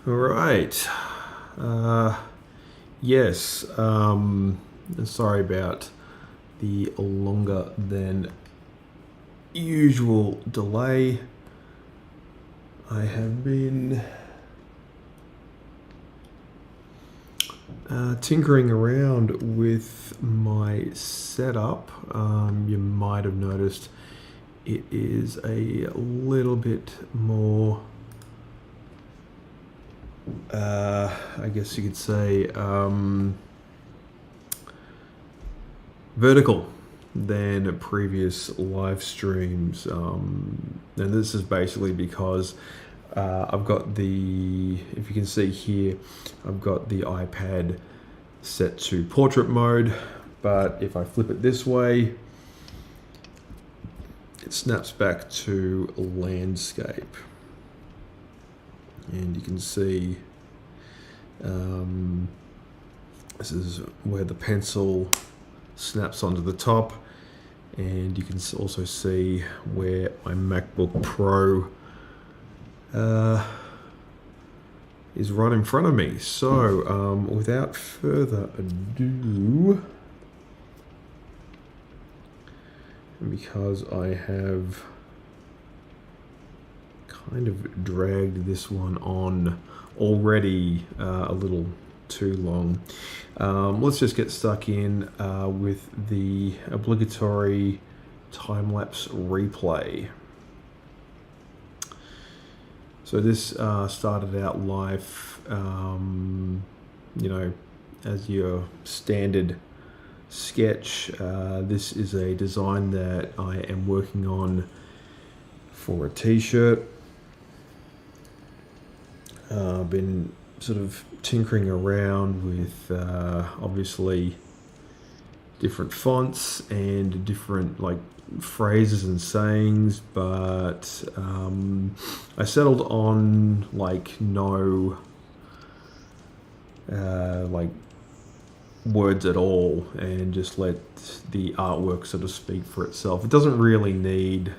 All right. Yes. Sorry about the longer than usual delay. I have been tinkering around with my setup. You might have noticed it is a little bit more, I guess you could say, vertical than previous live streams. And this is basically because I've got the, if you can see here, I've got the iPad set to portrait mode, but if I flip it this way, it snaps back to landscape. And you can see this is where the pencil snaps onto the top, and you can also see where my MacBook Pro is right in front of me. So without further ado, because I have kind of dragged this one on already a little too long, let's just get stuck in with the obligatory time-lapse replay. So this started out life, as your standard sketch. This is a design that I am working on for a t-shirt. I've been sort of tinkering around with obviously different fonts and different phrases and sayings, but I settled on no words at all, and just let the artwork sort of speak for itself. It doesn't really need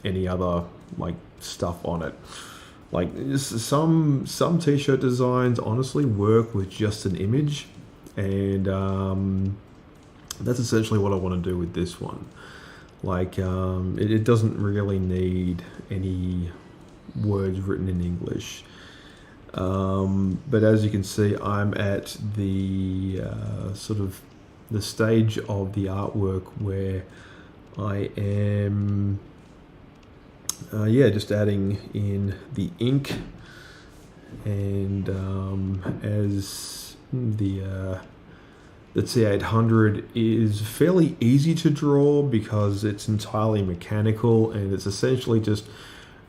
any other stuff on it. Some t-shirt designs honestly work with just an image, and that's essentially what I want to do with this one. It doesn't really need any words written in English. But as you can see, I'm at the sort of the stage of the artwork where I am just adding in the ink, and as the T800 is fairly easy to draw because it's entirely mechanical, and it's essentially just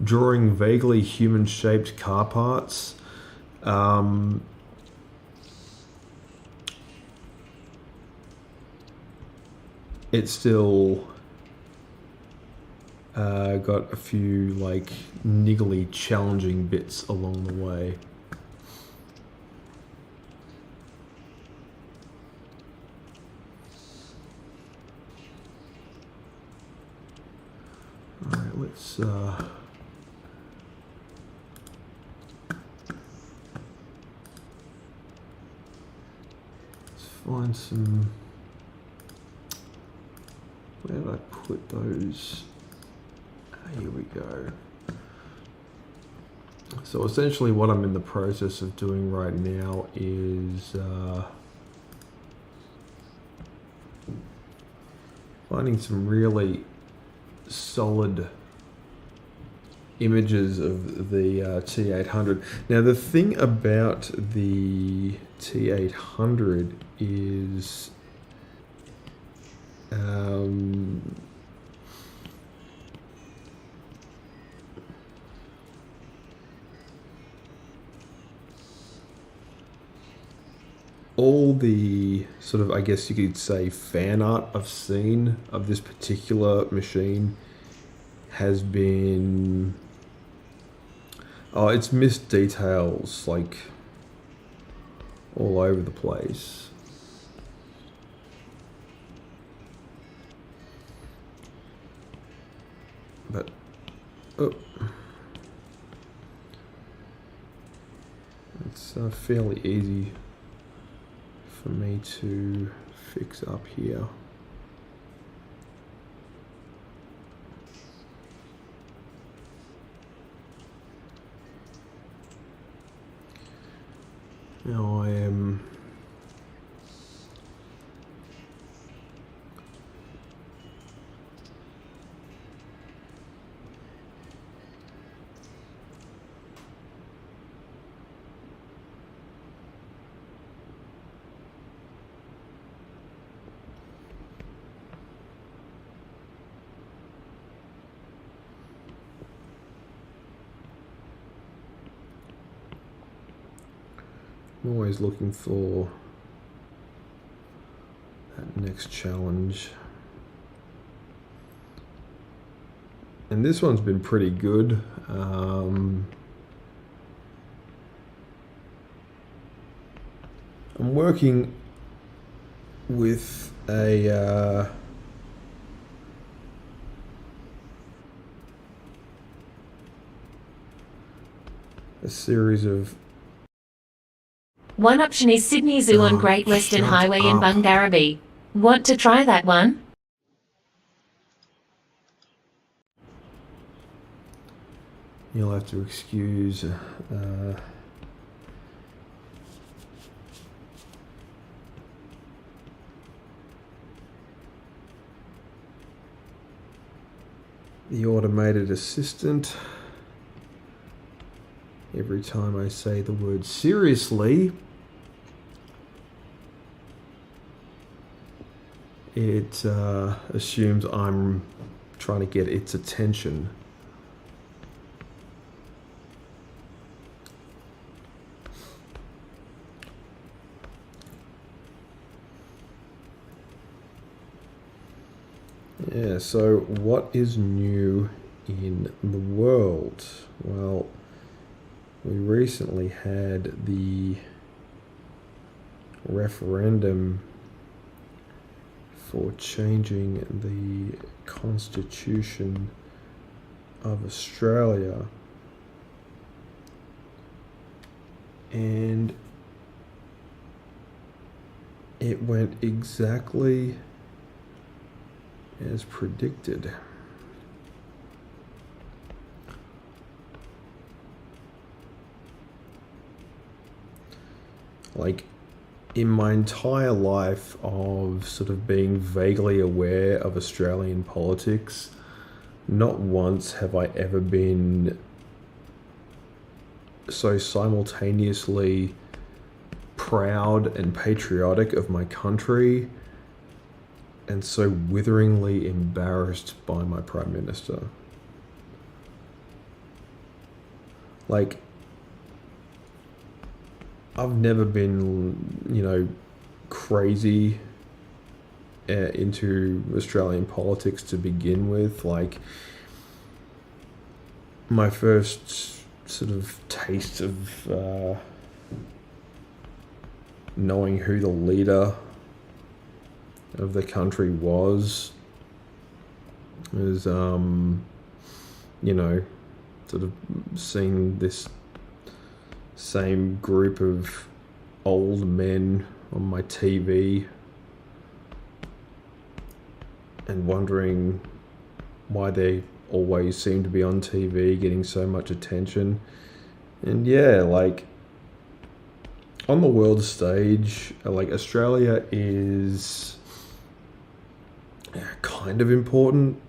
drawing vaguely human-shaped car parts. It's still got a few niggly challenging bits along the way. Alright, let's find some. Where did I put those? Here we go. So essentially what I'm in the process of doing right now is finding some really solid images of the T800. Now the thing about the T800 is all the sort of, I guess you could say, fan art I've seen of this particular machine has been, it's missed details all over the place. But fairly easy for me to fix up here. Now I am always looking for that next challenge. And this one's been pretty good. I'm working with a series of... One option is Sydney Zoo on Great Western shut Highway in up. Bungarraby. Want to try that one? You'll have to excuse the automated assistant. Every time I say the word seriously, it assumes I'm trying to get its attention. Yeah, so what is new in the world? Well, we recently had the referendum for changing the Constitution of Australia, and it went exactly as predicted. Like, in my entire life of sort of being vaguely aware of Australian politics, not once have I ever been so simultaneously proud and patriotic of my country and so witheringly embarrassed by my Prime Minister. Like, I've never been, crazy into Australian politics to begin with. Like, my first sort of taste of knowing who the leader of the country was sort of seeing this same group of old men on my TV and wondering why they always seem to be on TV getting so much attention. And yeah, like, on the world stage, like, Australia is kind of important.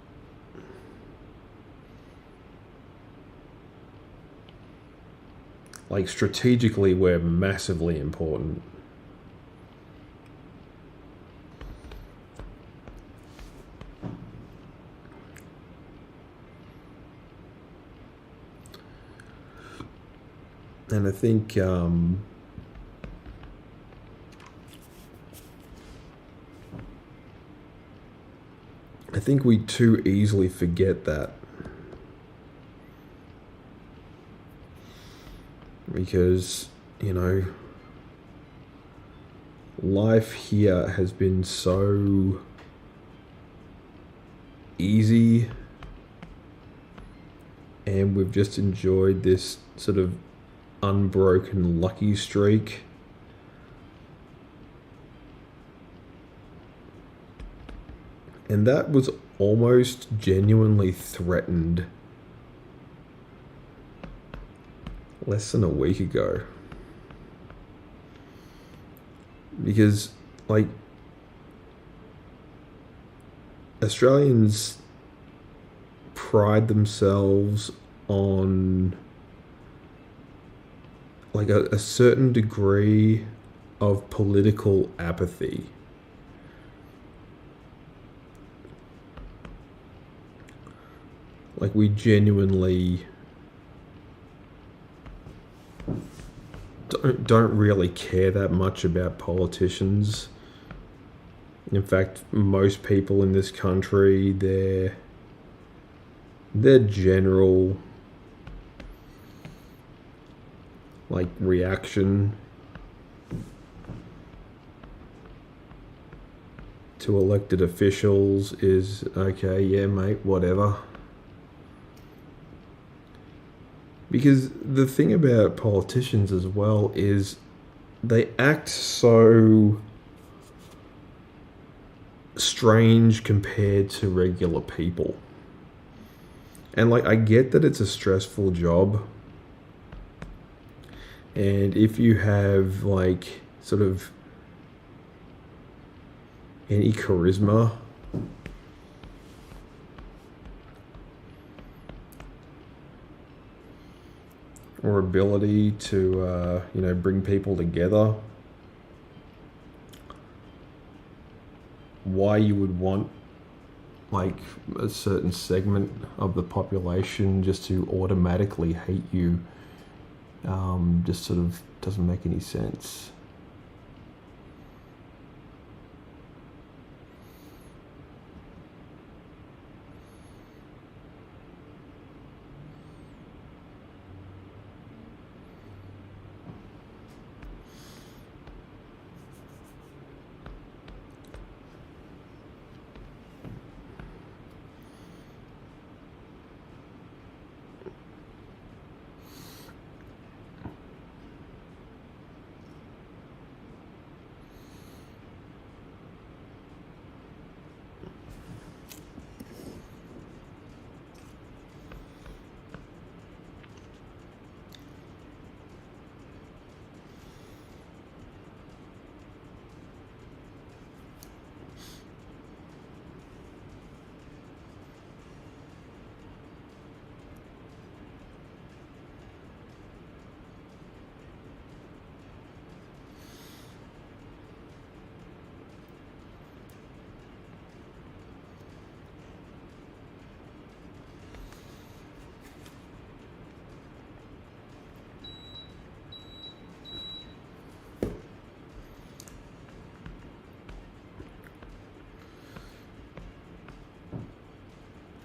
Like, strategically, we're massively important. And I think we too easily forget that. Because, life here has been so easy, and we've just enjoyed this sort of unbroken lucky streak. And that was almost genuinely threatened less than a week ago. Because, like, Australians pride themselves on, like, a certain degree of political apathy. Like, we genuinely don't really care that much about politicians. In fact, most people in this country, their general, like, reaction to elected officials is, okay, yeah, mate, whatever. Because the thing about politicians as well is they act so strange compared to regular people. And, like, I get that it's a stressful job. And if you have, like, sort of any charisma, or ability to, bring people together, why you would want, like, a certain segment of the population just to automatically hate you, just sort of doesn't make any sense.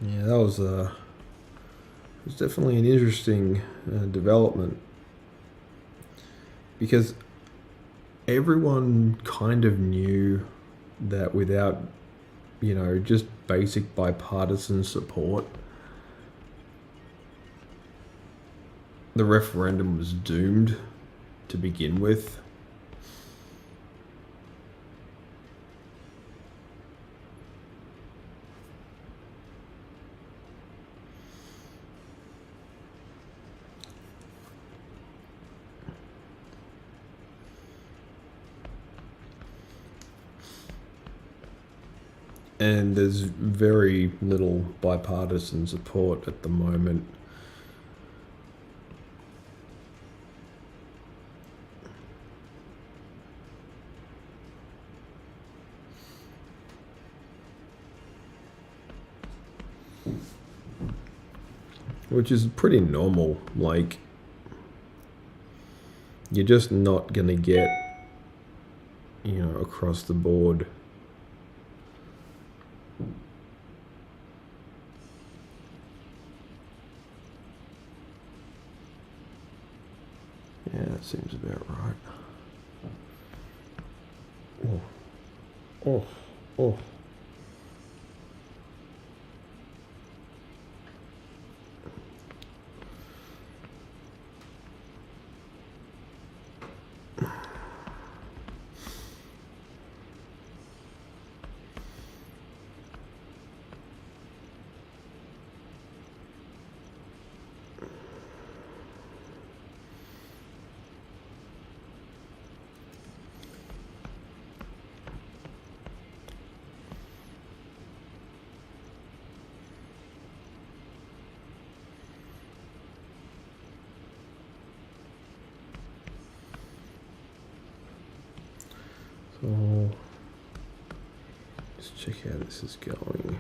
Yeah, that was definitely an interesting development, because everyone kind of knew that without, just basic bipartisan support, the referendum was doomed to begin with. And there's very little bipartisan support at the moment. Which is pretty normal. Like, you're just not going to get, across the board Yeah, that seems about right. Oh, oh, oh. Oh, let's check how this is going.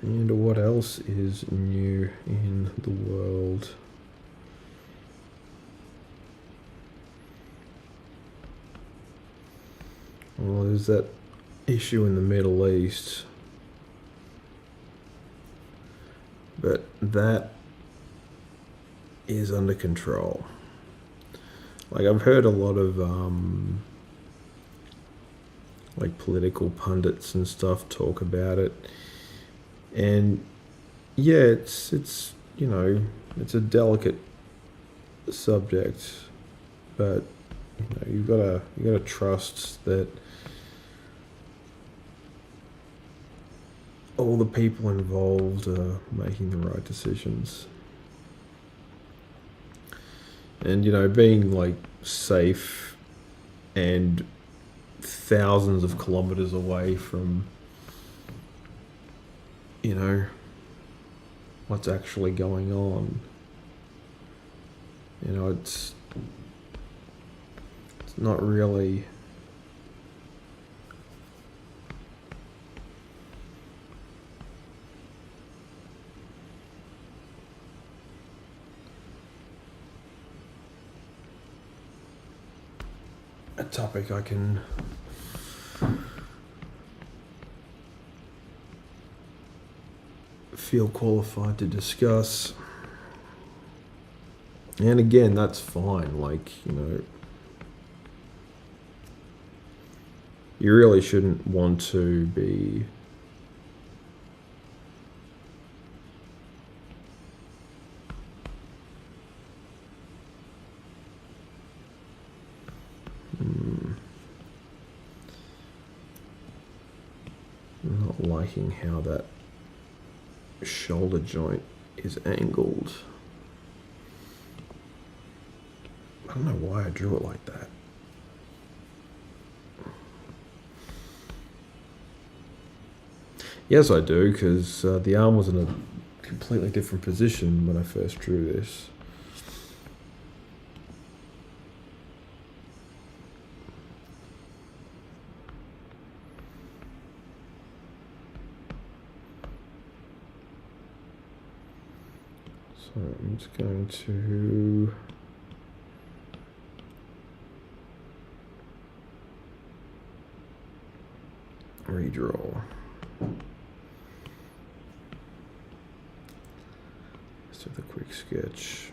And what else is new in the world? Well, there's that issue in the Middle East. But that is under control. Like, I've heard a lot of like political pundits and stuff talk about it. And yeah, it's you know, it's a delicate subject, but you know, you gotta trust that all the people involved are making the right decisions. And you know, being like safe and thousands of kilometers away from, you know, what's actually going on. You know, it's not really a topic I can feel qualified to discuss. And again, that's fine. Like, you know, you really shouldn't want to be not liking how that shoulder joint is angled. I don't know why I drew it like that. Yes, I do, because the arm was in a completely different position when I first drew this. So I'm just going to redraw. Let's do the quick sketch.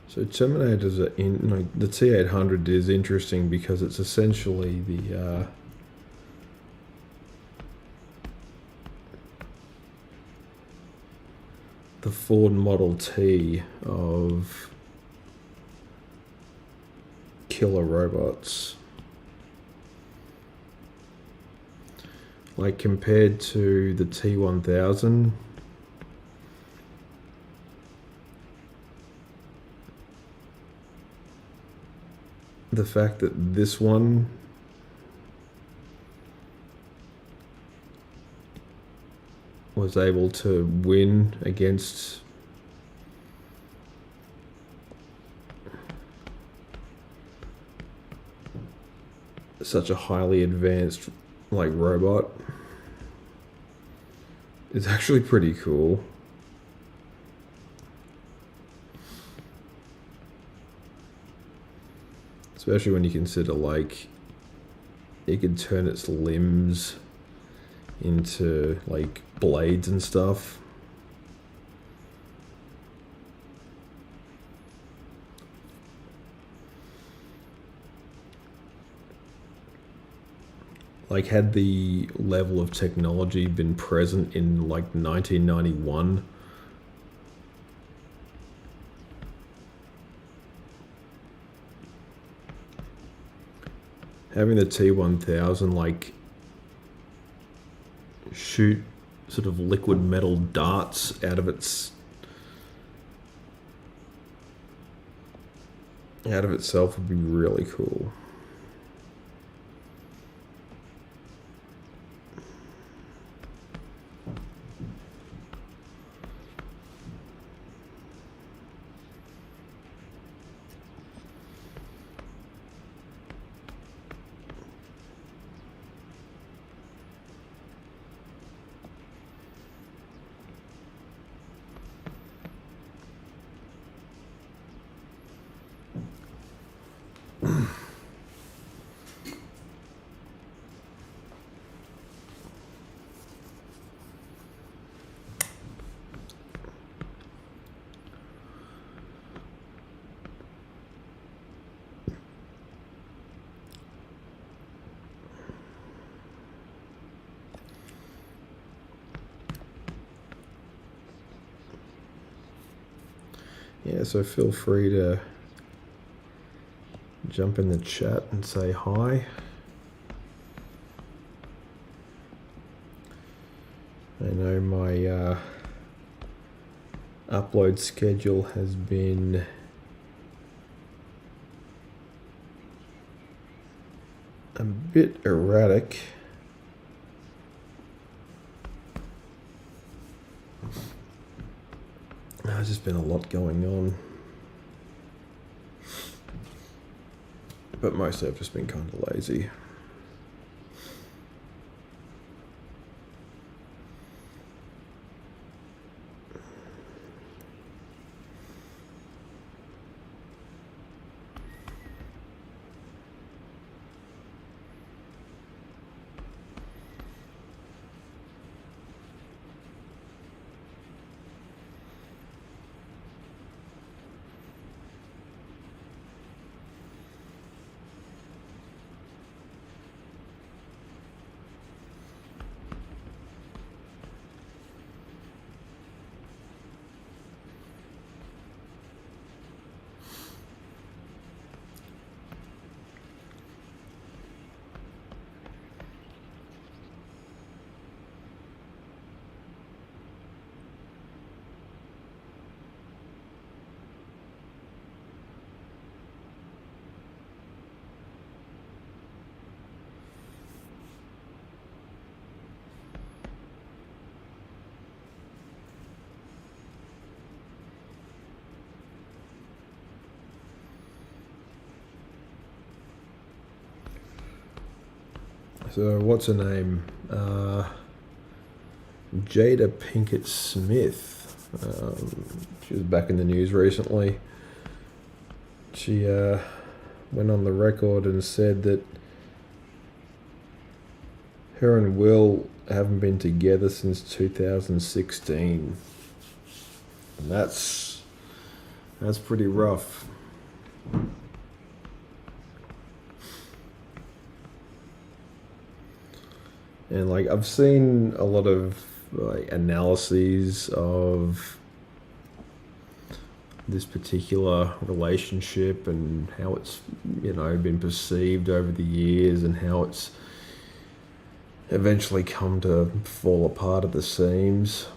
So Terminators are the T800 is interesting because it's essentially the Ford Model T of killer robots. Like compared to the T1000, the fact that this one was able to win against such a highly advanced like robot is actually pretty cool. Especially when you consider like it could turn its limbs into like blades and stuff. Like, had the level of technology been present in like 1991, having the T-1000 like shoot sort of liquid metal darts out of itself would be really cool. Yeah, so feel free to jump in the chat and say hi. I know my upload schedule has been a bit erratic. There's just been a lot going on. But mostly I've just been kind of lazy. So what's her name? Jada Pinkett Smith. She was back in the news recently. She went on the record and said that her and Will haven't been together since 2016. And that's pretty rough. And like I've seen a lot of like analyses of this particular relationship and how it's, you know, been perceived over the years and how it's eventually come to fall apart at the seams.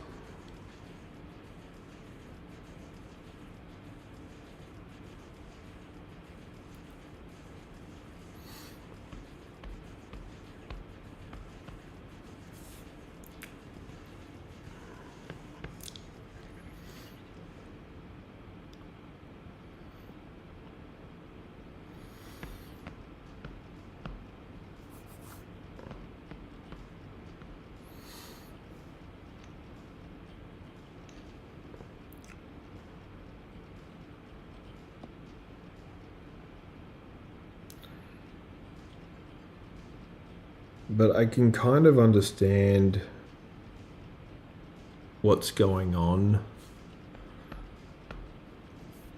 But I can kind of understand what's going on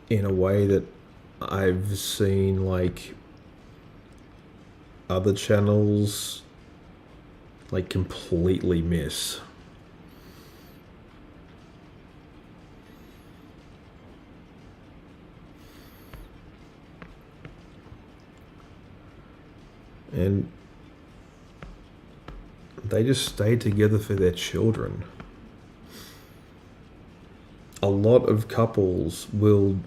in a way that I've seen like other channels like completely miss. And they just stay together for their children. A lot of couples will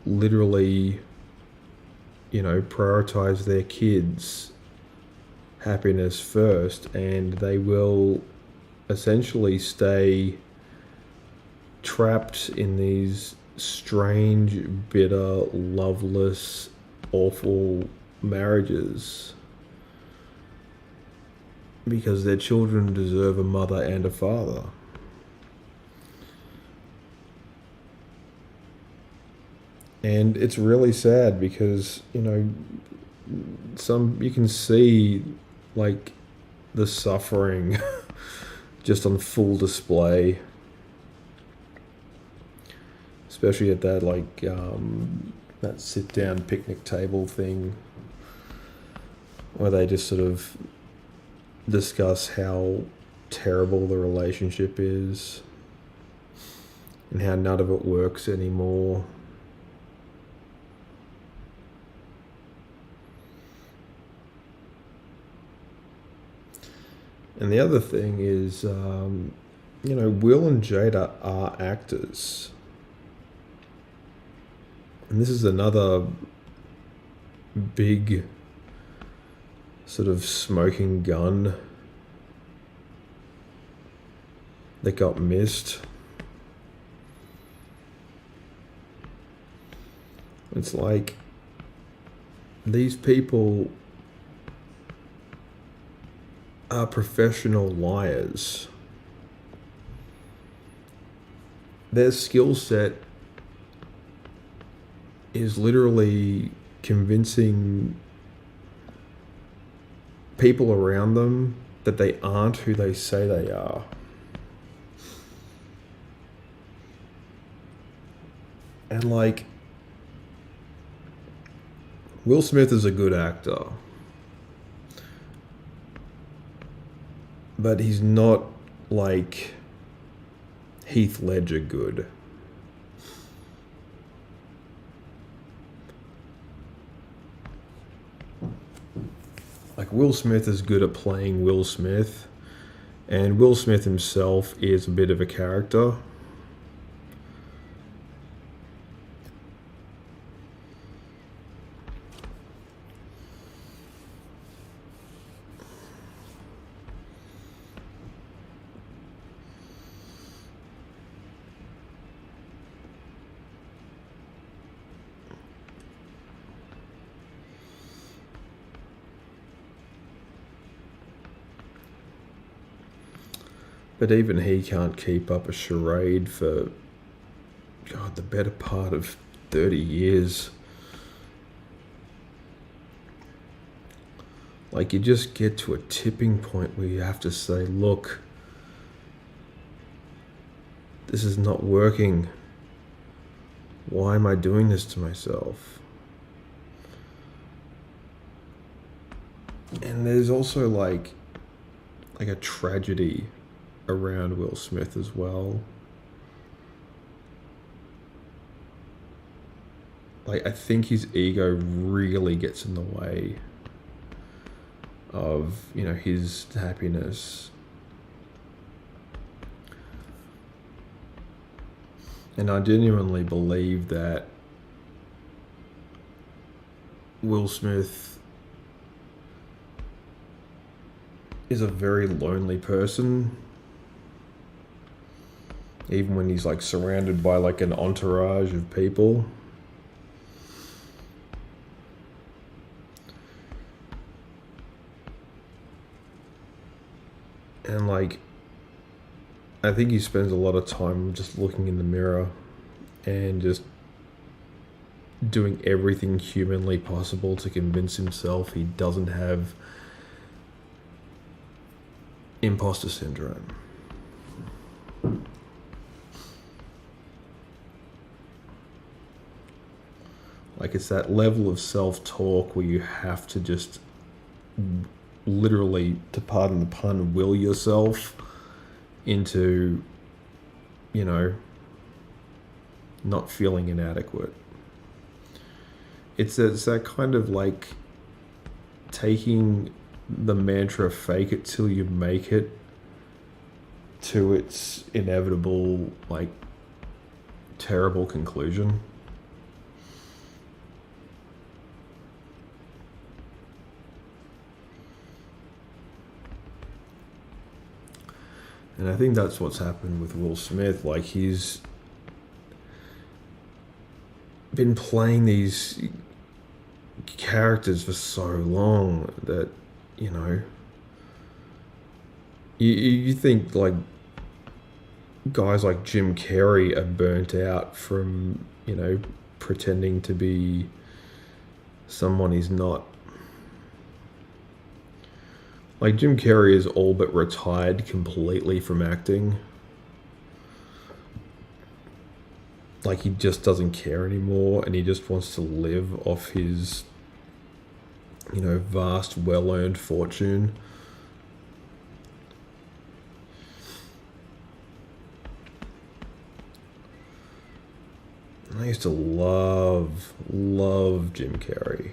literally, prioritize their kids' happiness first, and they will essentially stay trapped in these strange, bitter, loveless, awful marriages because their children deserve a mother and a father. And it's really sad because, you can see like the suffering just on full display, especially at that that sit down picnic table thing where they just sort of discuss how terrible the relationship is and how none of it works anymore. And the other thing is, Will and Jada are actors. And this is another big sort of smoking gun that got missed. It's like these people are professional liars. Their skill set is literally convincing people around them that they aren't who they say they are. And Will Smith is a good actor, but he's not like Heath Ledger good. Like, Will Smith is good at playing Will Smith, and Will Smith himself is a bit of a character. But even he can't keep up a charade for, God, the better part of 30 years. Like, you just get to a tipping point where you have to say, look, this is not working. Why am I doing this to myself? And there's also like a tragedy around Will Smith as well. Like, I think his ego really gets in the way of, his happiness. And I genuinely believe that Will Smith is a very lonely person, even when he's like surrounded by like an entourage of people. And I think he spends a lot of time just looking in the mirror and just doing everything humanly possible to convince himself he doesn't have imposter syndrome. Like, it's that level of self-talk where you have to just literally, to pardon the pun, will yourself into, you know, not feeling inadequate. It's that kind of like taking the mantra fake it till you make it to its inevitable, like, terrible conclusion. And I think that's what's happened with Will Smith. Like, he's been playing these characters for so long that, you know, you think like guys like Jim Carrey are burnt out from, you know, pretending to be someone he's not. Like, Jim Carrey is all but retired completely from acting. Like, he just doesn't care anymore, and he just wants to live off his, you know, vast, well-earned fortune. I used to love Jim Carrey.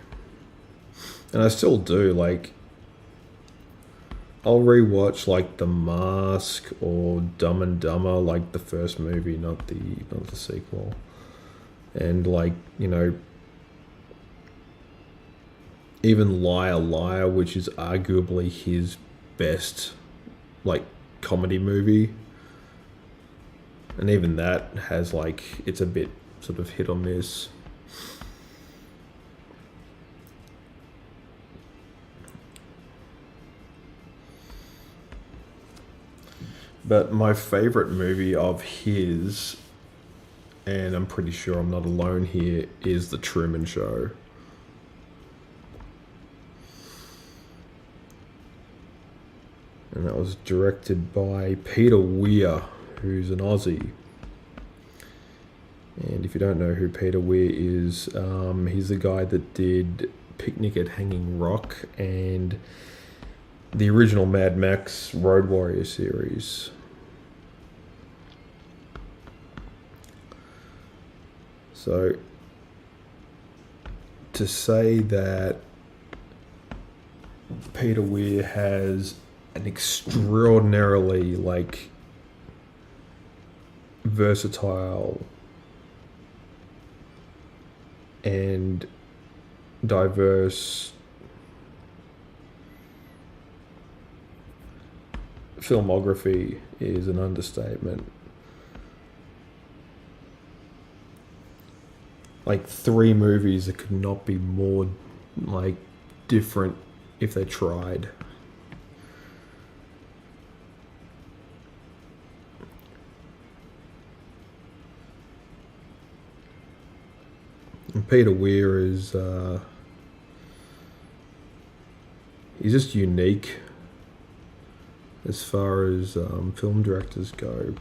And I still do. Like, I'll rewatch like The Mask or Dumb and Dumber, like the first movie, not the sequel. And like, you know, even Liar Liar, which is arguably his best like comedy movie. And even that has like, it's a bit sort of hit or miss. But my favorite movie of his, and I'm pretty sure I'm not alone here, is The Truman Show. And that was directed by Peter Weir, who's an Aussie. And if you don't know who Peter Weir is, he's the guy that did Picnic at Hanging Rock and the original Mad Max Road Warrior series. So, to say that Peter Weir has an extraordinarily, like, versatile and diverse filmography is an understatement. Like, 3 movies that could not be more, like, different if they tried. And Peter Weir is, he's just unique as far as film directors go.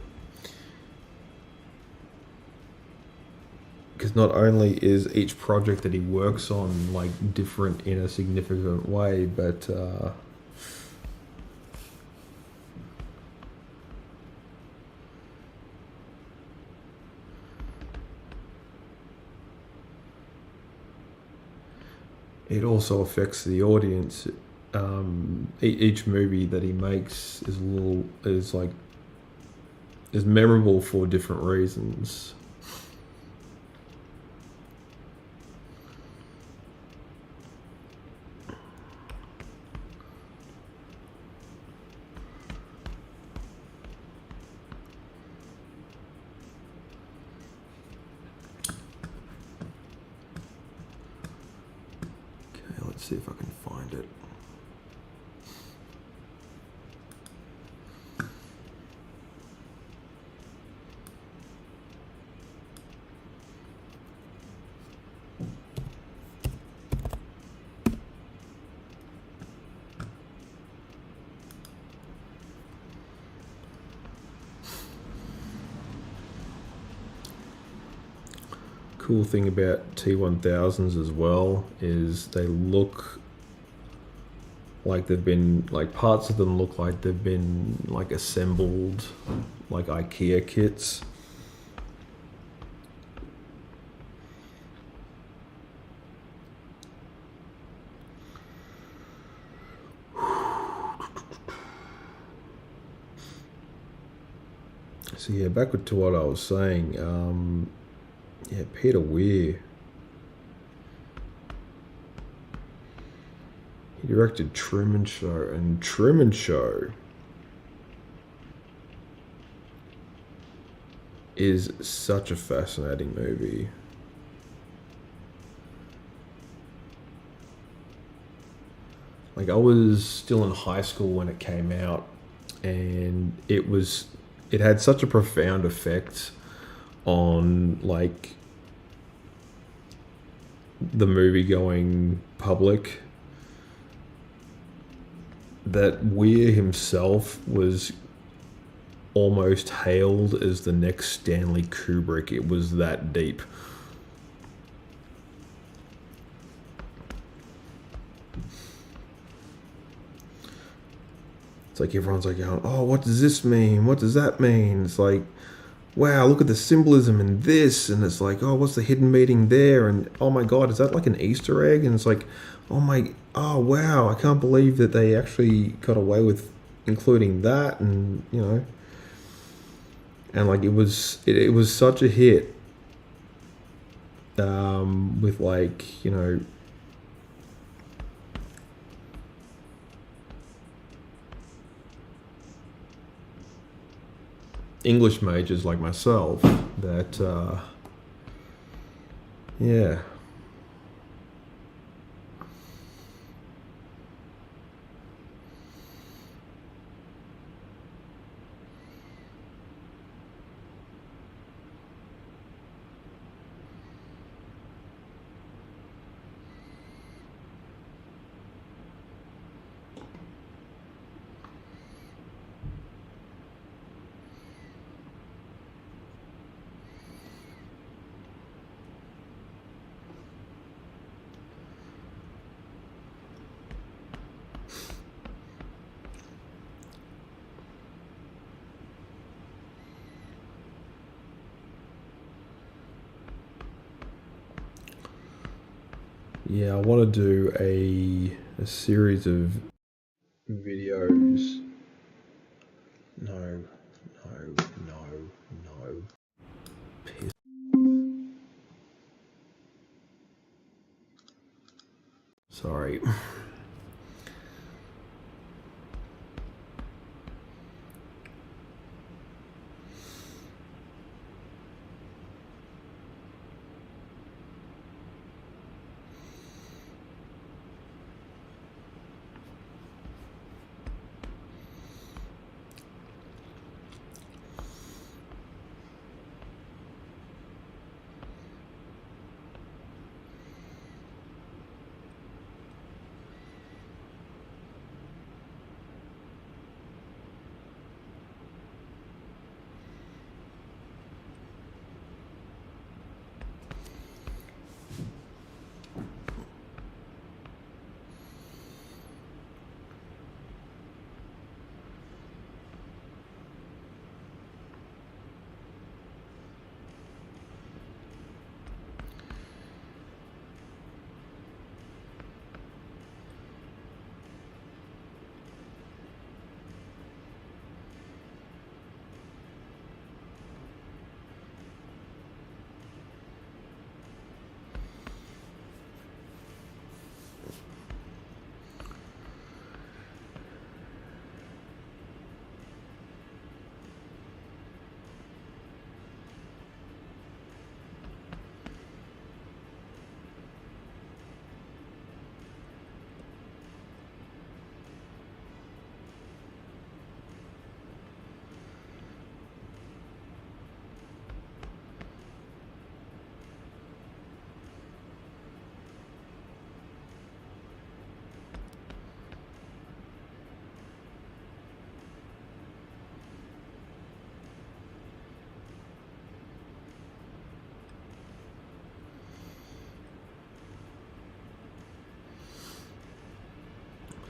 Because not only is each project that he works on like different in a significant way, but it also affects the audience. Each movie that he makes is memorable for different reasons. Let's see if I can find it. cool thing about T1000s as well is they look like they've been, like, parts of them look like they've been, like, assembled like IKEA kits. So yeah, back to what I was saying. Yeah, Peter Weir. He directed Truman Show, and Truman Show is such a fascinating movie. Like, I was still in high school when it came out, and it had such a profound effect on, like, the movie going public that Weir himself was almost hailed as the next Stanley Kubrick. It was that deep. It's like everyone's like going, oh, what does this mean? What does that mean? It's like, wow, look at the symbolism in this. And it's like, oh, what's the hidden meaning there? And oh my God, is that like an Easter egg? And it's like, oh wow, I can't believe that they actually got away with including that. And, you know, and like it was such a hit, with, like, you know, English majors like myself that yeah. Yeah, I want to do a series of videos. No, no, no, no. Piss. Sorry.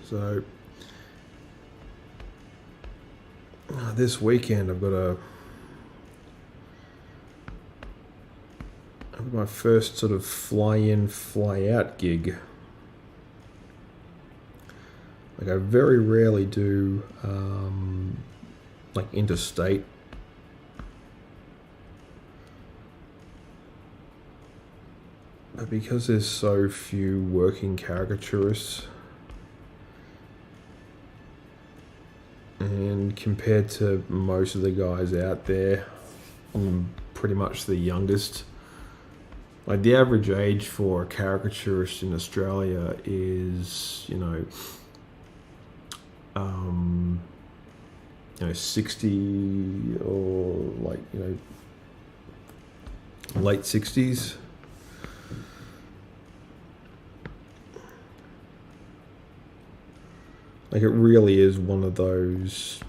So this weekend I've got my first sort of fly-in, fly-out gig. Like I very rarely do like interstate. But because there's so few working caricaturists, and compared to most of the guys out there, I'm pretty much the youngest. Like the average age for a caricaturist in Australia is, 60 or like, late 60s. Like it really is one of those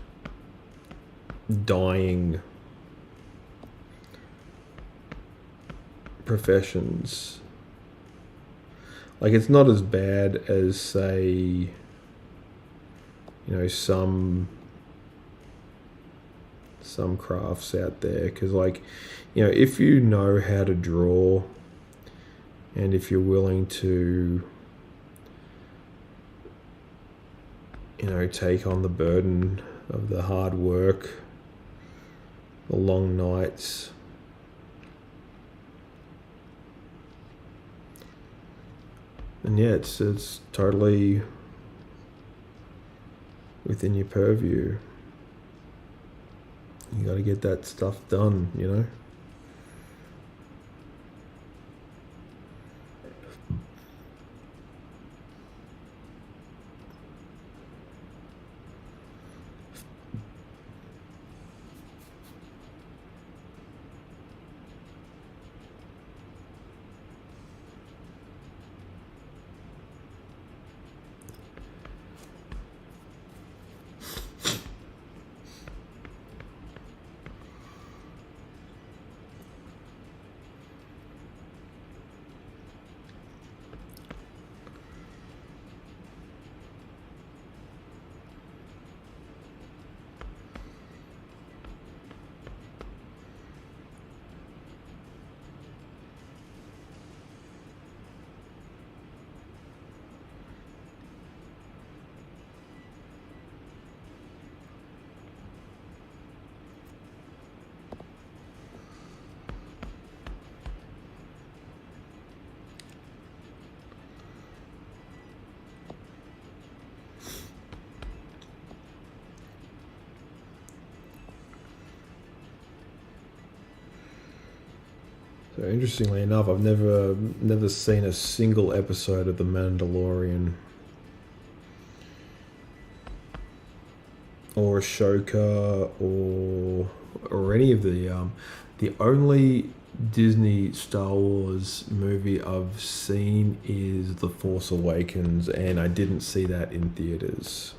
dying professions. Like it's not as bad as, say, some crafts out there, because if you know how to draw and if you're willing to take on the burden of the hard work, the long nights, and yeah, it's totally within your purview. You got to get that stuff done. So interestingly enough, I've never seen a single episode of The Mandalorian or Ashoka or any of the only Disney Star Wars movie I've seen is The Force Awakens, and I didn't see that in theaters.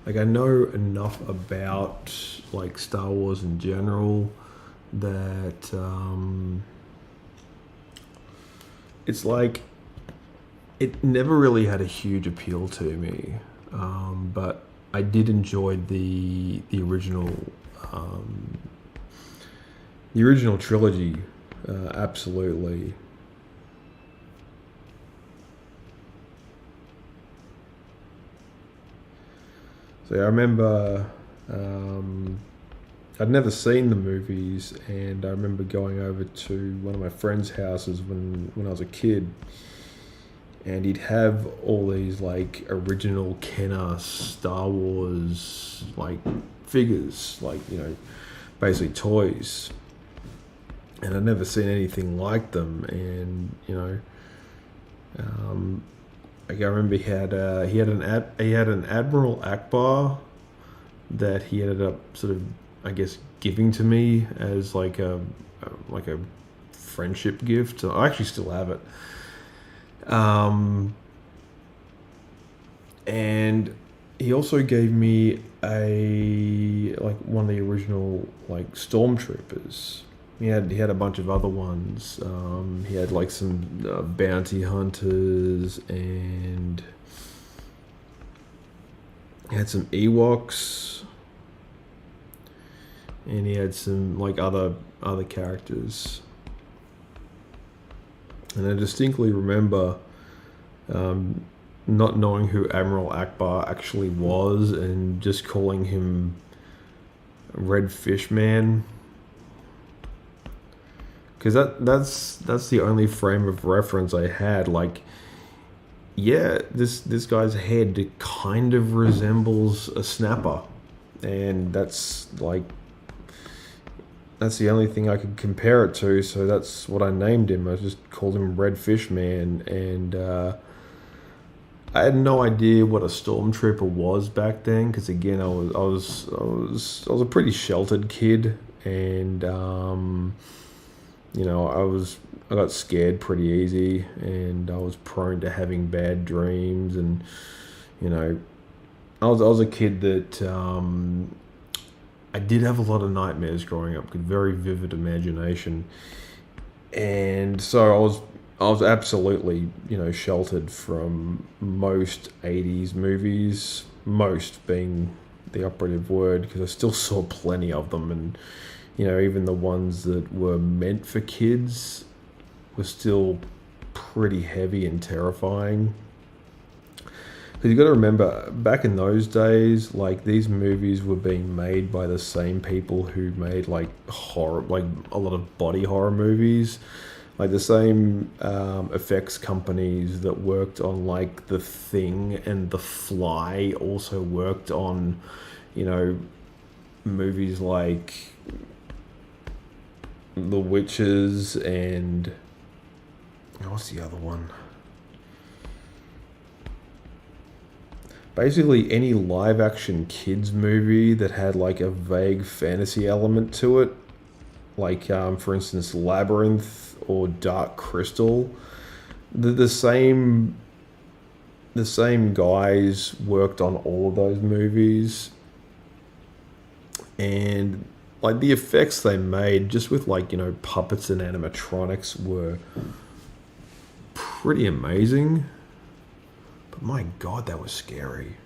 Like I know enough about like Star Wars in general that it's like it never really had a huge appeal to me, but I did enjoy um, the original trilogy, absolutely. So I remember I'd never seen the movies, and I remember going over to one of my friends' houses when I was a kid, and he'd have all these like original Kenner Star Wars like figures, like basically toys, and I'd never seen anything like them, and um, like I remember he had an Admiral Akbar that he ended up sort of, I guess, giving to me as like a friendship gift. I actually still have it. And he also gave me a like one of the original like stormtroopers. He had a bunch of other ones. He had like some bounty hunters, and he had some Ewoks, and he had some like other characters. And I distinctly remember um, not knowing who Admiral Akbar actually was, and just calling him Red Fish Man, because that's the only frame of reference I had. Like, yeah, this guy's head kind of resembles a snapper, and that's the only thing I could compare it to. So that's what I named him. I just called him Red Fish Man, and I had no idea what a stormtrooper was back then, because again, I was a pretty sheltered kid, and I got scared pretty easy, and I was prone to having bad dreams, and you know I was a kid that I did have a lot of nightmares growing up, with very vivid imagination, and so I was absolutely sheltered from most '80s movies, most being the operative word, because I still saw plenty of them, and even the ones that were meant for kids were still pretty heavy and terrifying. Because you got to remember, back in those days, like these movies were being made by the same people who made like horror, like a lot of body horror movies, like the same effects companies that worked on like The Thing and The Fly also worked on, you know, movies like The Witches and what's the other one? Basically any live action kids movie that had like a vague fantasy element to it, like for instance Labyrinth or Dark Crystal. The same guys worked on all of those movies, and like the effects they made just with like puppets and animatronics were pretty amazing. But my god, that was scary.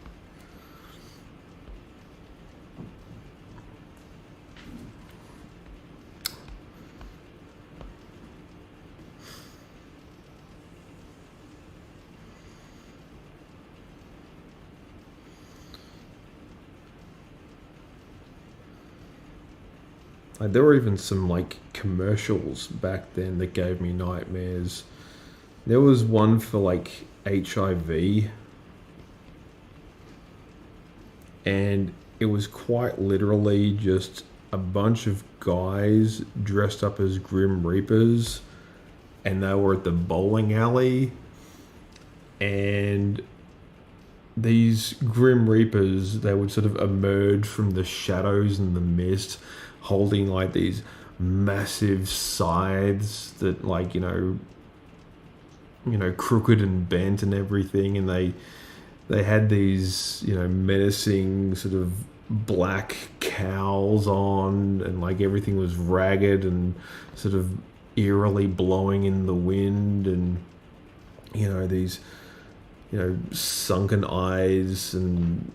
Like there were even some like commercials back then that gave me nightmares. There was one for like HIV, and it was quite literally just a bunch of guys dressed up as Grim Reapers, and they were at the bowling alley, and these Grim Reapers, they would sort of emerge from the shadows and the mist, holding like these massive scythes that like crooked and bent and everything, and they had these menacing sort of black cowls on, and like everything was ragged and sort of eerily blowing in the wind, and these sunken eyes and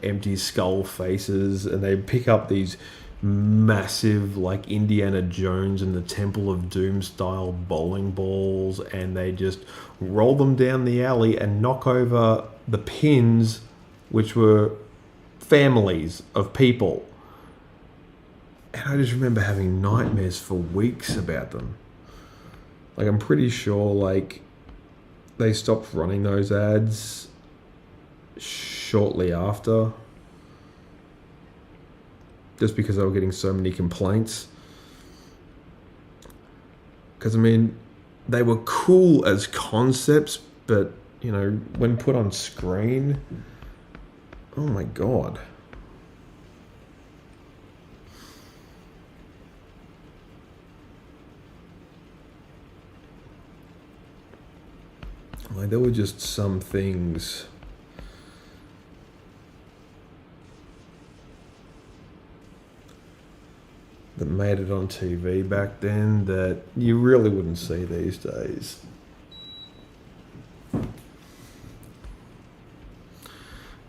empty skull faces, and they pick up these massive like Indiana Jones and the Temple of Doom style bowling balls, and they just roll them down the alley and knock over the pins, which were families of people. And I just remember having nightmares for weeks about them. Like I'm pretty sure like they stopped running those ads shortly after, just because they were getting so many complaints. Because, I mean, they were cool as concepts, but, when put on screen, oh my god. Like, there were just some things that made it on TV back then that you really wouldn't see these days.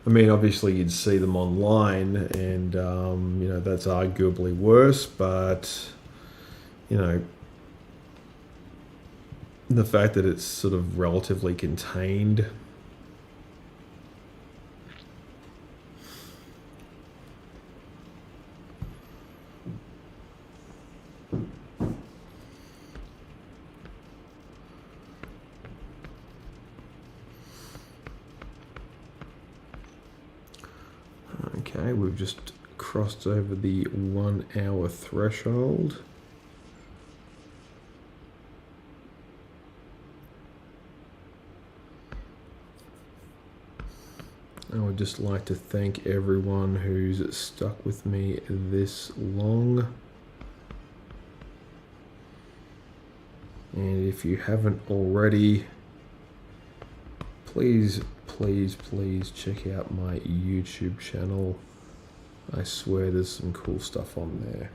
I mean, obviously you'd see them online, and that's arguably worse. But the fact that it's sort of relatively contained. Okay, we've just crossed over the 1 hour threshold. I would just like to thank everyone who's stuck with me this long. And if you haven't already, please check out my YouTube channel. I swear there's some cool stuff on there.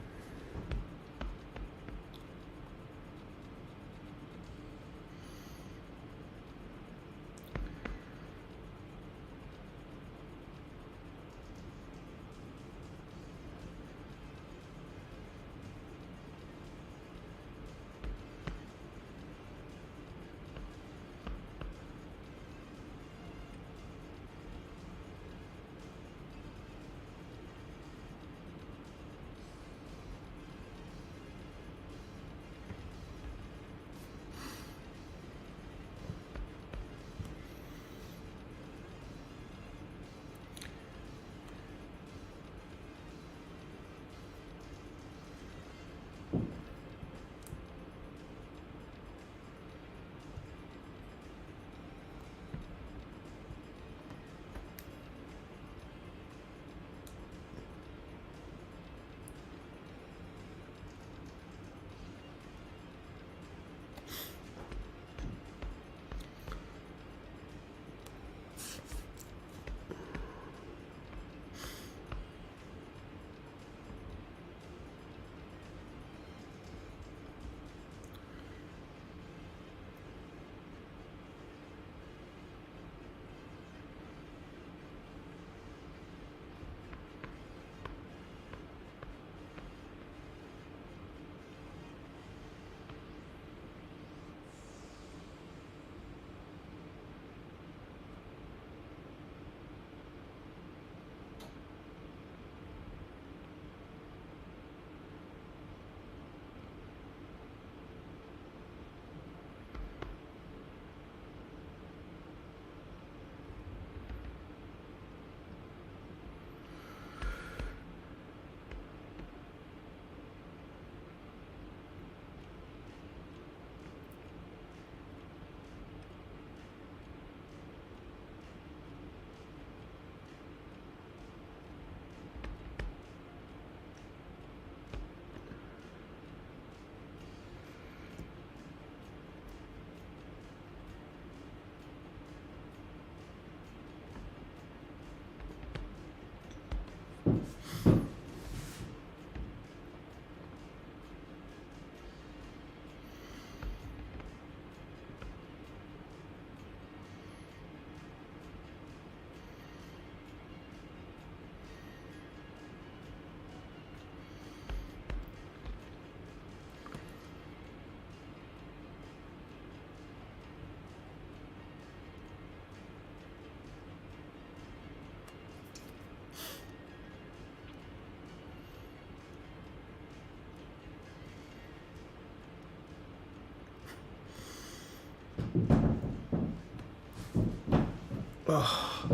Oh,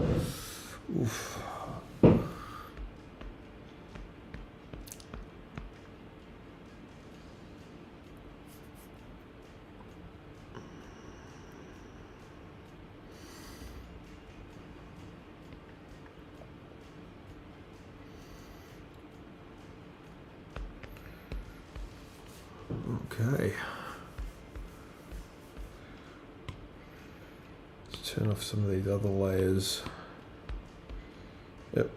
oof. Okay. Let's turn off some of these other layers. Yep.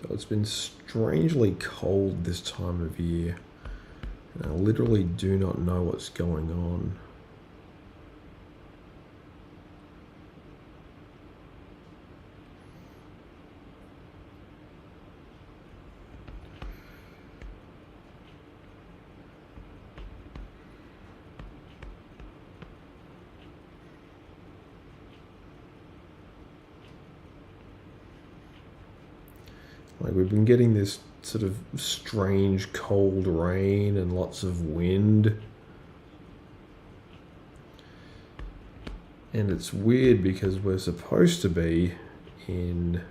So it's been strangely cold this time of year, and I literally do not know what's going on. Like, we've been getting this sort of strange cold rain and lots of wind. And it's weird because we're supposed to be in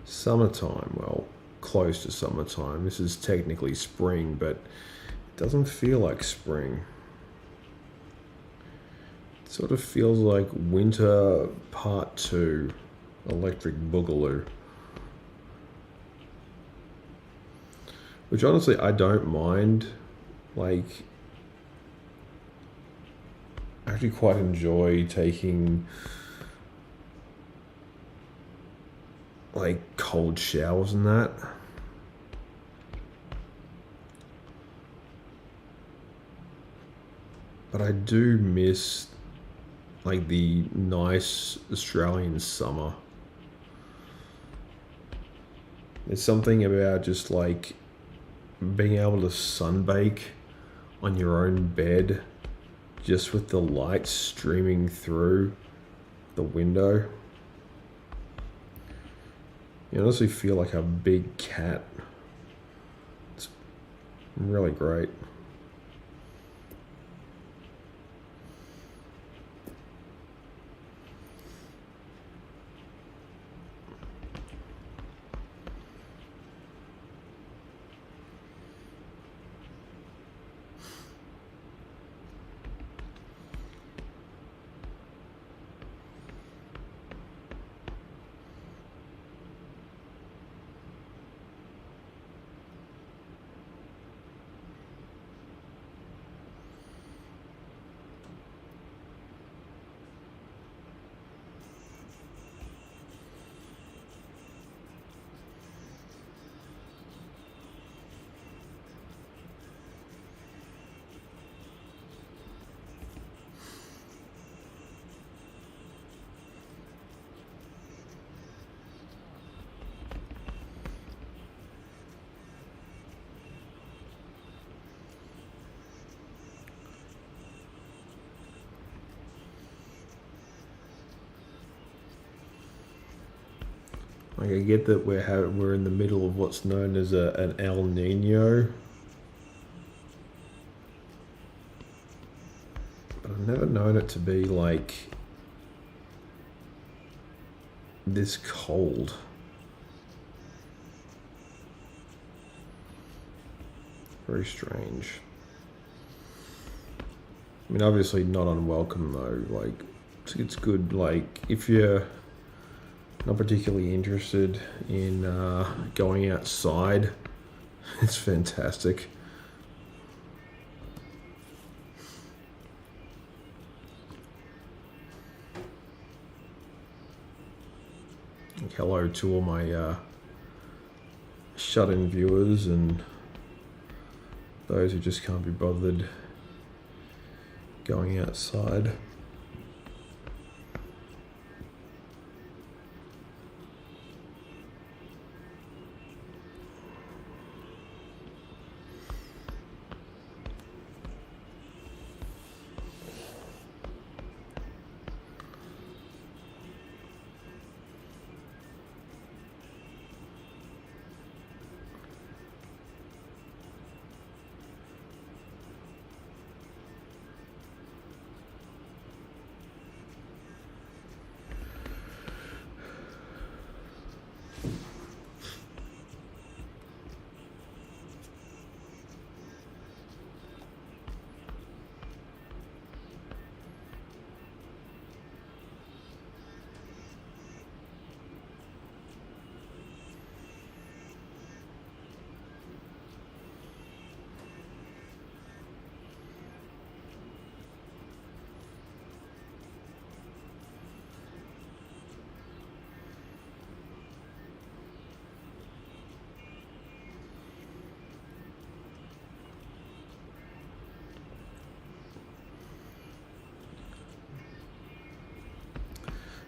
summertime. Well, close to summertime. This is technically spring, but it doesn't feel like spring. It sort of feels like winter part 2, Electric Boogaloo. Which honestly, I don't mind. Like, I actually quite enjoy taking like cold showers and that. But I do miss like the nice Australian summer. There's something about just like being able to sunbake on your own bed just with the light streaming through the window. You honestly feel like a big cat. It's really great. Like, I get that we're in the middle of what's known as an El Nino, but I've never known it to be like this cold. Very strange. I mean, obviously not unwelcome though. Like, it's good. Like, if you're not particularly interested in going outside, it's fantastic. Like, hello to all my shut-in viewers and those who just can't be bothered going outside.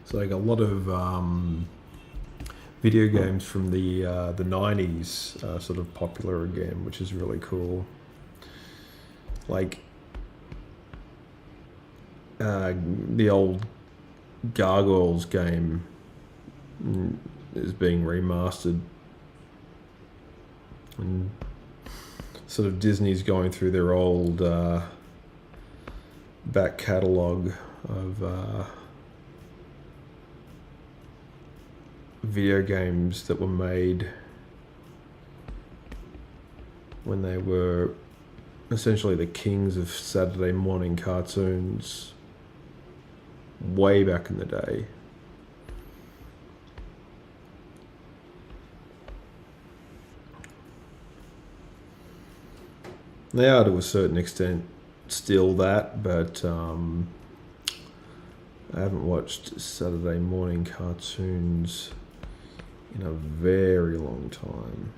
It's like a lot of video games from the '90s are sort of popular again, which is really cool. Like the old Gargoyles game is being remastered, and sort of Disney's going through their old back catalogue of video games that were made when they were essentially the kings of Saturday morning cartoons way back in the day. They are to a certain extent still that, but I haven't watched Saturday morning cartoons in a very long time.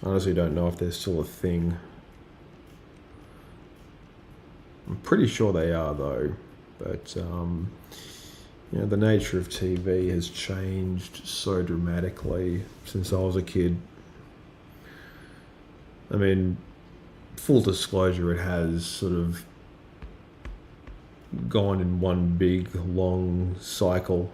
I honestly don't know if they're still a thing. I'm pretty sure they are though, but the nature of TV has changed so dramatically since I was a kid. I mean, full disclosure, it has sort of gone in one big long cycle.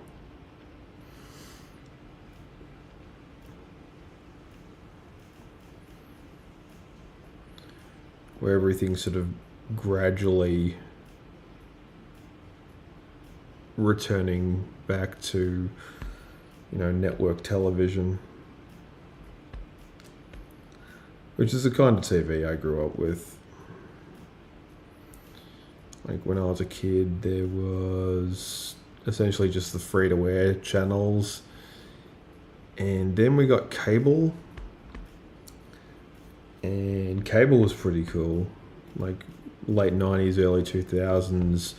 Where everything sort of gradually returning back to, network television, which is the kind of TV I grew up with. Like when I was a kid, there was essentially just the free-to-air channels, and then we got cable, and cable was pretty cool. Like late 90s, early 2000s.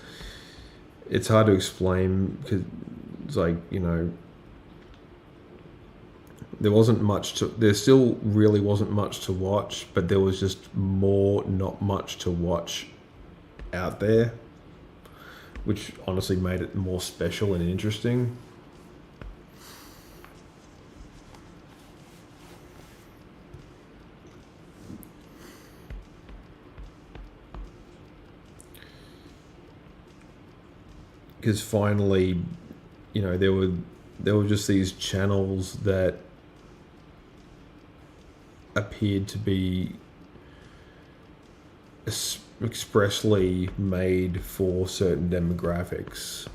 It's hard to explain because it's like, there still really wasn't much to watch, but there was just not much to watch out there, which honestly made it more special and interesting. Because finally, there were just these channels that appeared to be expressly made for certain demographics.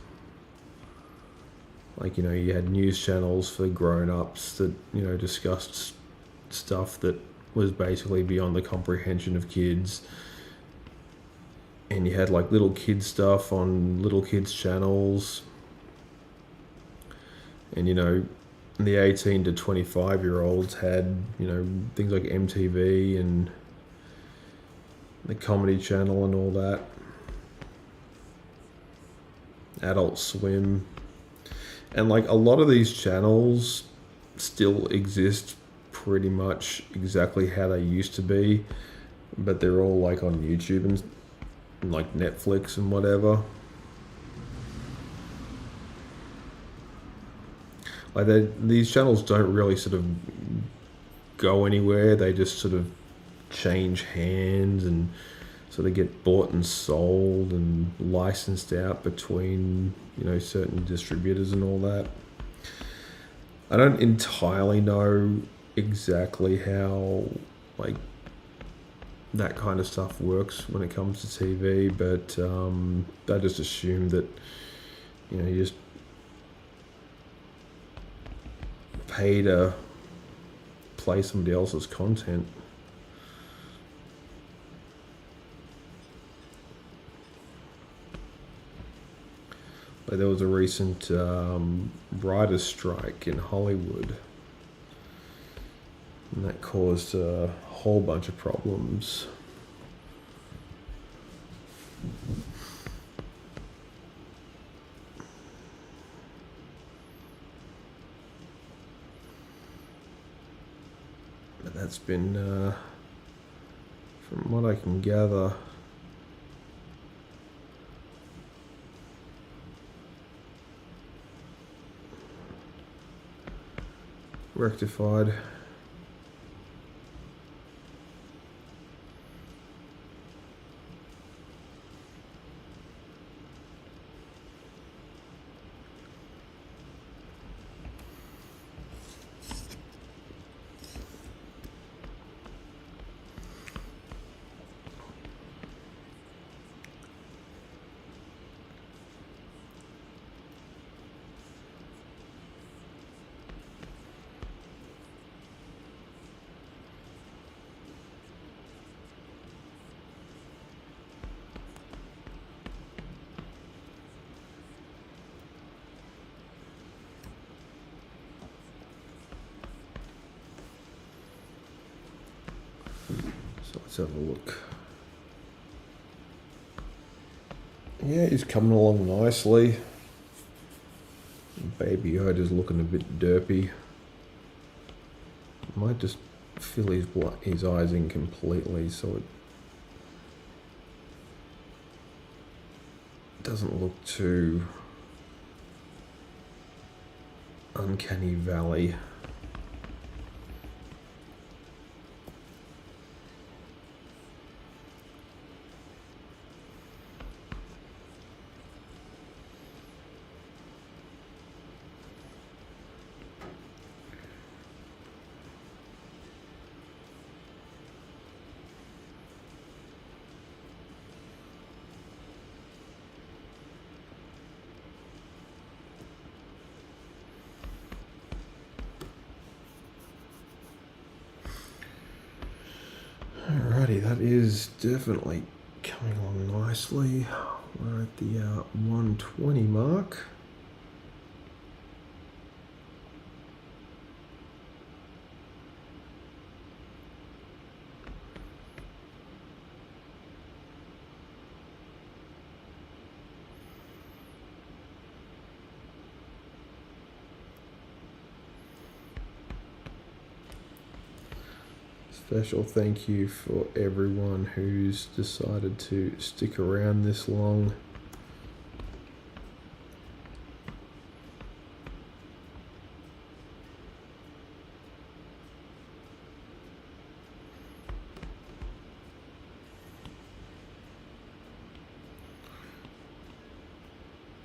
Like, you had news channels for grown-ups that, discussed stuff that was basically beyond the comprehension of kids. And you had like little kids stuff on little kids channels. And, the 18 to 25-year-olds had, things like MTV and the Comedy Channel and all that. Adult Swim. And like a lot of these channels still exist pretty much exactly how they used to be, but they're all like on YouTube and like Netflix and whatever. Like these channels don't really sort of go anywhere. They just sort of change hands and sort of get bought and sold and licensed out between, certain distributors and all that. I don't entirely know exactly how like that kind of stuff works when it comes to TV, but I just assume that you just pay to play somebody else's content. Like there was a recent writer's strike in Hollywood, and that caused a whole bunch of problems. But that's been From what I can gather, rectified. So let's have a look. Yeah, he's coming along nicely. Baby Yoda's looking a bit derpy. Might just fill his eyes in completely so it doesn't look too uncanny valley. Alrighty, that is definitely coming along nicely. We're at the 120 mark. Special thank you for everyone who's decided to stick around this long.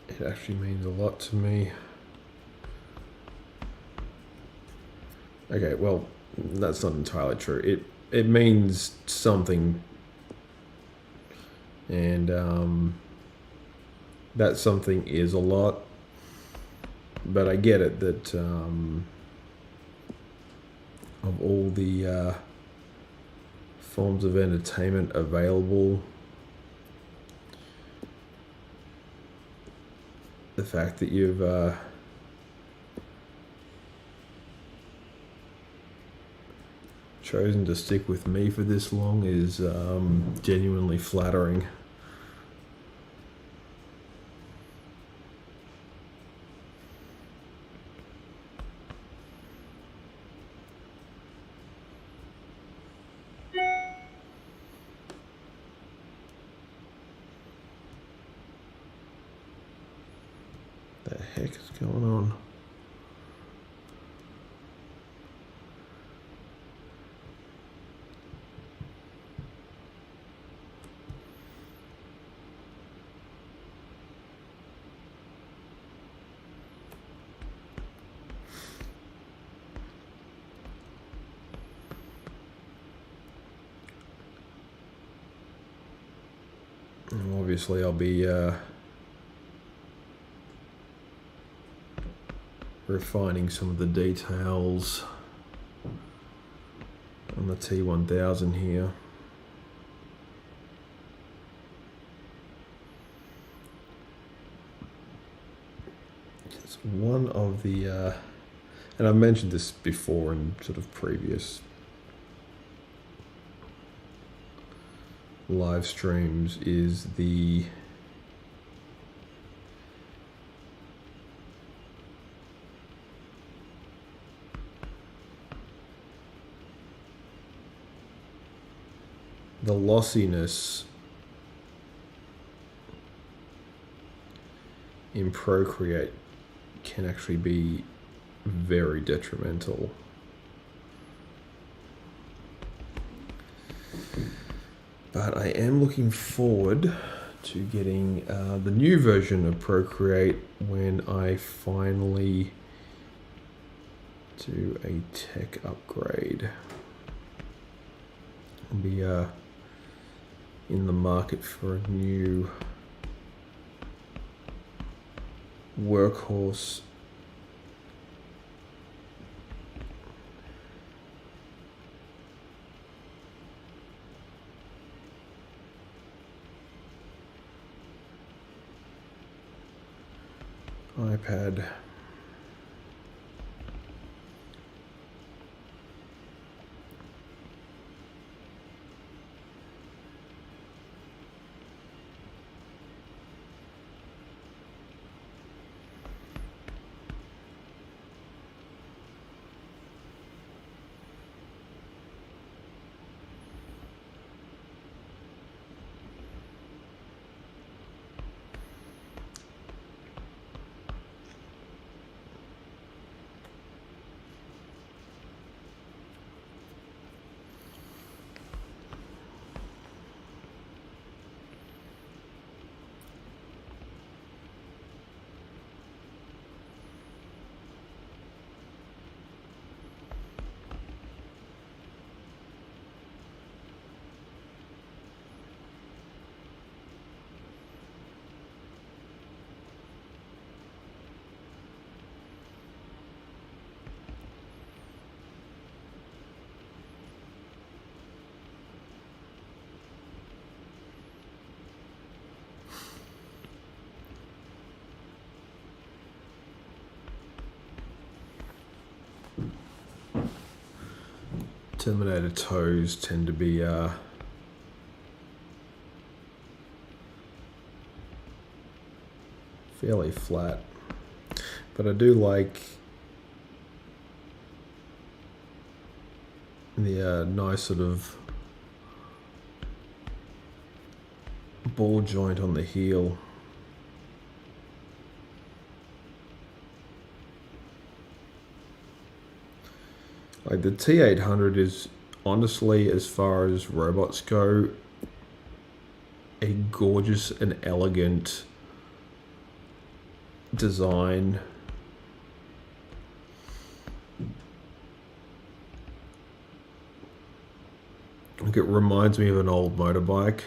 It actually means a lot to me. Okay, well, that's not entirely true. It means something, and that something is a lot. But I get it that of all the forms of entertainment available, the fact that you've chosen to stick with me for this long is genuinely flattering. The heck is going on? And obviously, I'll be refining some of the details on the T1000 here. It's one of the, and I've mentioned this before in sort of previous live streams, is the the lossiness in Procreate can actually be very detrimental. But I am looking forward to getting the new version of Procreate when I finally do a tech upgrade. I'll be in the market for a new workhorse iPad. Terminator toes tend to be fairly flat, but I do like the nice sort of ball joint on the heel. Like the T800 is honestly, as far as robots go, a gorgeous and elegant design. Like it reminds me of an old motorbike.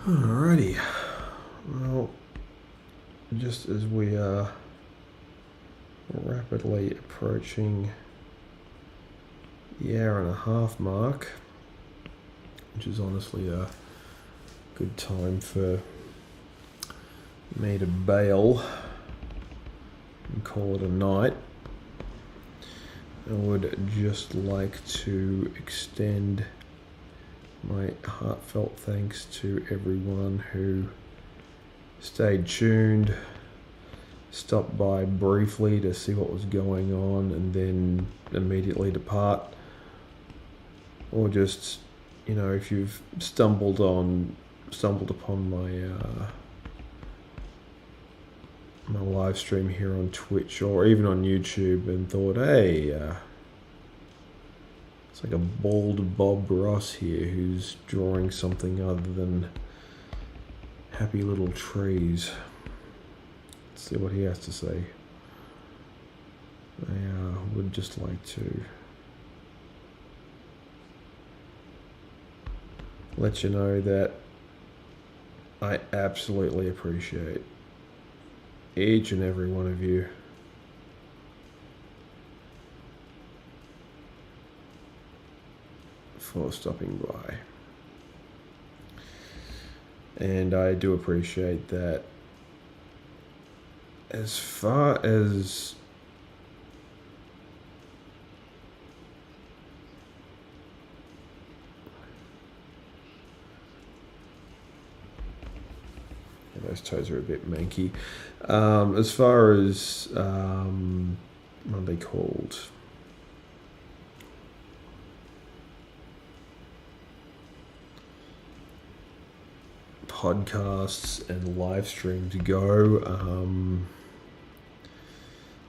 Alrighty, well, just as we are rapidly approaching the hour and a half mark, which is honestly a good time for me to bail and call it a night. I would just like to extend my heartfelt thanks to everyone who stayed tuned, stopped by briefly to see what was going on and then immediately depart, or just, if you've stumbled upon my live stream here on Twitch or even on YouTube and thought, hey, it's like a bald Bob Ross here who's drawing something other than happy little trees. Let's see what he has to say. I would just like to let you know that I absolutely appreciate each and every one of you for stopping by. And I do appreciate that as far as those toes are a bit manky. As far as what are they called? Podcasts and live streams go,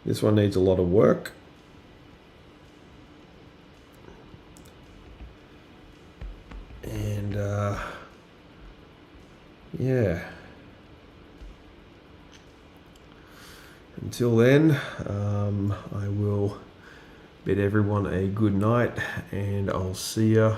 this one needs a lot of work. And yeah. Until then, I will bid everyone a good night, and I'll see ya